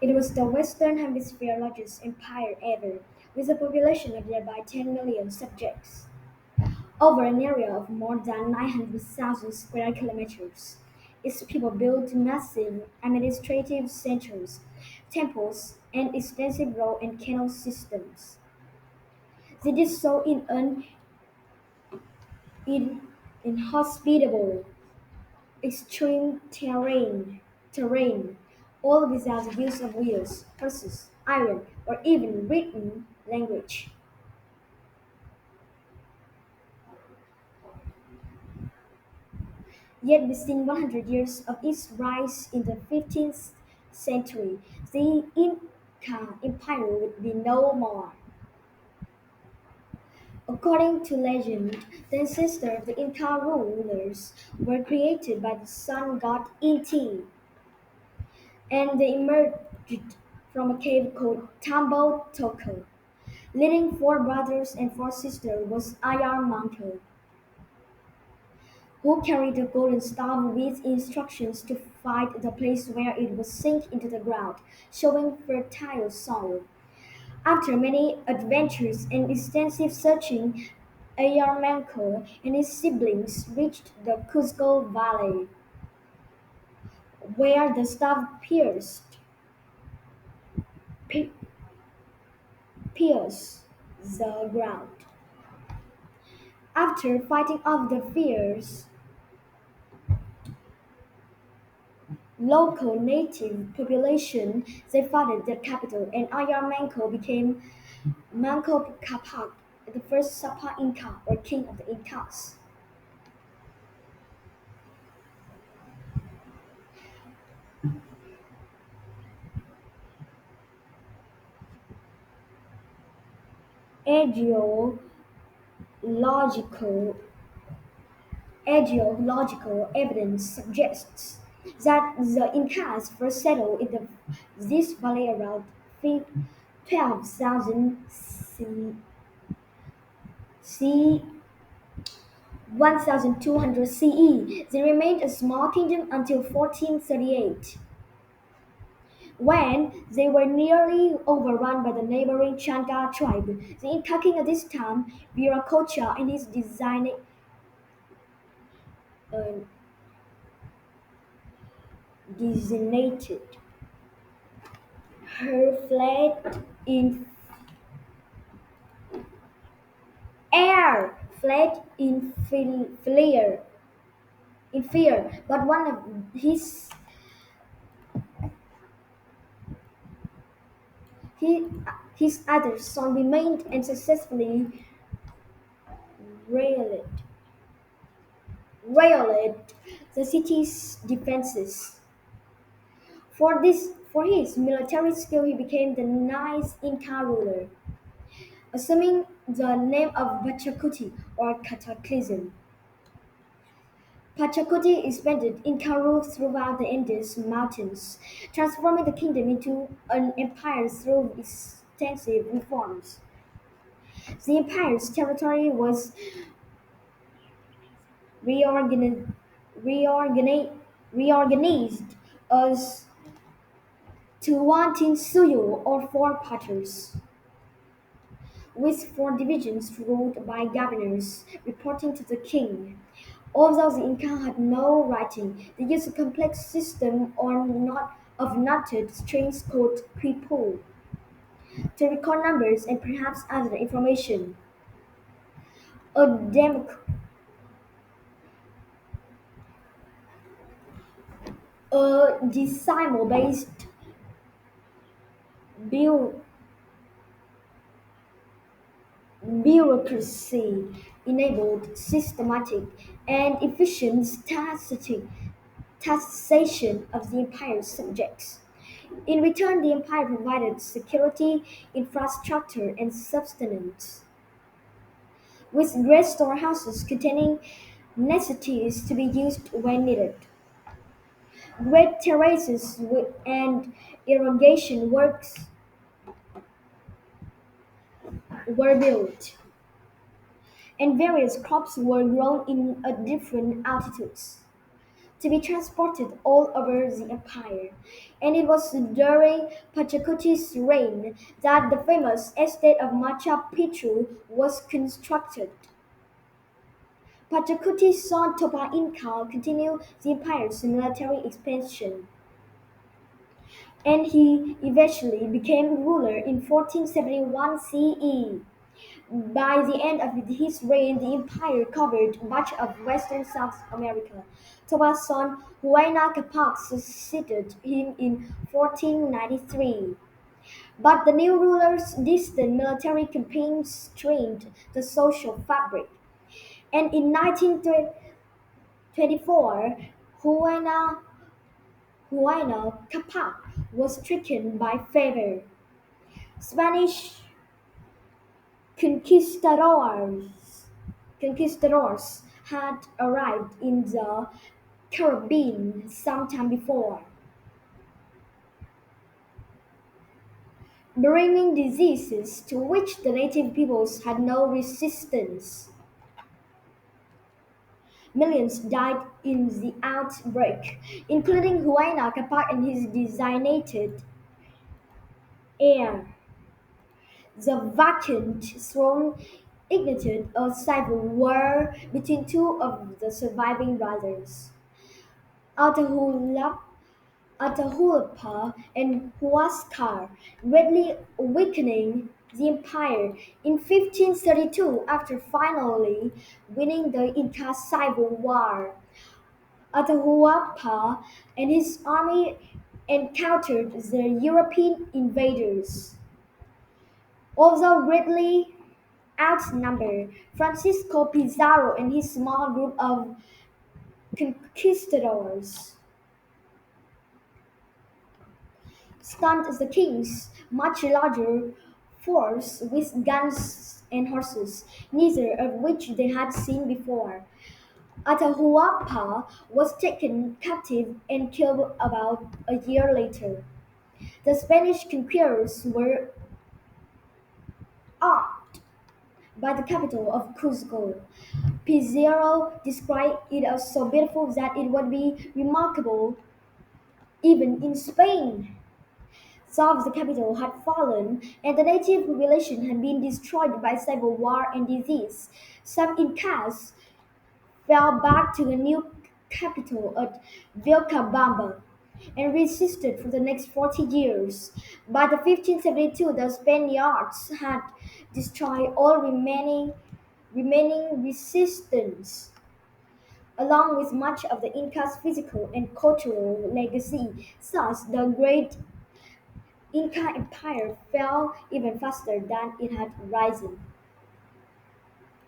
It was the Western Hemisphere's largest empire ever, with a population of nearby 10 million subjects, over an area of more than 900,000 square kilometers. Its people built massive administrative centers, temples, and extensive road and canal systems. They did so in an inhospitable, extreme terrain, all without the use of wheels, horses, iron, or even written language. Yet within 100 years of its rise in the 15th century, the Inca Empire would be no more. According to legend, the ancestors of the Inca rulers were created by the sun god Inti, and they emerged from a cave called Tambo Toko. Leading four brothers and four sisters was Ayar Manco, who carried a golden staff with instructions to find the place where it would sink into the ground, showing fertile soil. After many adventures and extensive searching, Ayar Manco and his siblings reached the Cusco Valley, where the staff pi- pierced the ground. After fighting off the fierce local native population, they founded their capital, and Ayar Manco became Manco Capac, the first Sapa Inca, or king of the Incas. Archaeological, archaeological evidence suggests that the Incas first settled in this valley around 12,000 C 1200 CE. They remained a small kingdom until 1438, when they were nearly overrun by the neighboring Changa tribe. The Inca king at this time, Viracocha, and his uh, designated her fled in fear, but one of he, his other son remained and successfully rallied, rallied the city's defenses. For his military skill, he became the ninth Inca ruler, assuming the name of Pachacuti or Cataclysm. Pachacuti expanded Inca rule throughout the Andes Mountains, transforming the kingdom into an empire through extensive reforms. The empire's territory was reorgani- reorgani- reorganized as Tuantinsuyo or four parts, with four divisions ruled by governors reporting to the king. Although the Inca had no writing, they used a complex system of knotted strings called quipu to record numbers and perhaps other information. A, dem- a decimal-based bu- bureaucracy enabled systematic and efficient taxation of the empire's subjects. In return, the empire provided security, infrastructure, and sustenance, with great storehouses containing necessities to be used when needed. Great terraces and irrigation works were built, and various crops were grown in at different altitudes. to be transported all over the empire. And it was during Pachacuti's reign that the famous estate of Machu Picchu was constructed. Pachacuti's son Topa Inca continued the empire's military expansion, and he eventually became ruler in 1471 CE. By the end of his reign, the empire covered much of western South America. Topa's son Huayna Capac succeeded him in 1493. But the new ruler's distant military campaigns strained the social fabric. And in 1924, Huayna, Huayna Capac was stricken by fever. Spanish conquistadors conquistadors had arrived in the Caribbean some time before, bringing diseases to which the native peoples had no resistance. Millions died in the outbreak, including Huayna Capac and his designated heir. The vacant throne ignited a civil war between two of the surviving brothers, Atahualpa Atahualpa and Huascar, greatly weakening the empire. In 1532, after finally winning the Inca Civil War, Atahualpa and his army encountered the European invaders. Although greatly outnumbered, Francisco Pizarro and his small group of conquistadors stunned the king's much larger force with guns and horses, neither of which they had seen before. Atahualpa was taken captive and killed about a year later. The Spanish conquerors were awed by the capital of Cuzco. Pizarro described it as so beautiful that it would be remarkable even in Spain. Some of the capital had fallen, and the native population had been destroyed by civil war and disease. Some Incas fell back to the new capital at Vilcabamba and resisted for the next 40 years. By the 1572, the Spaniards had destroyed all remaining resistance, along with much of the Inca's physical and cultural legacy. Thus, the great Inca Empire fell even faster than it had risen.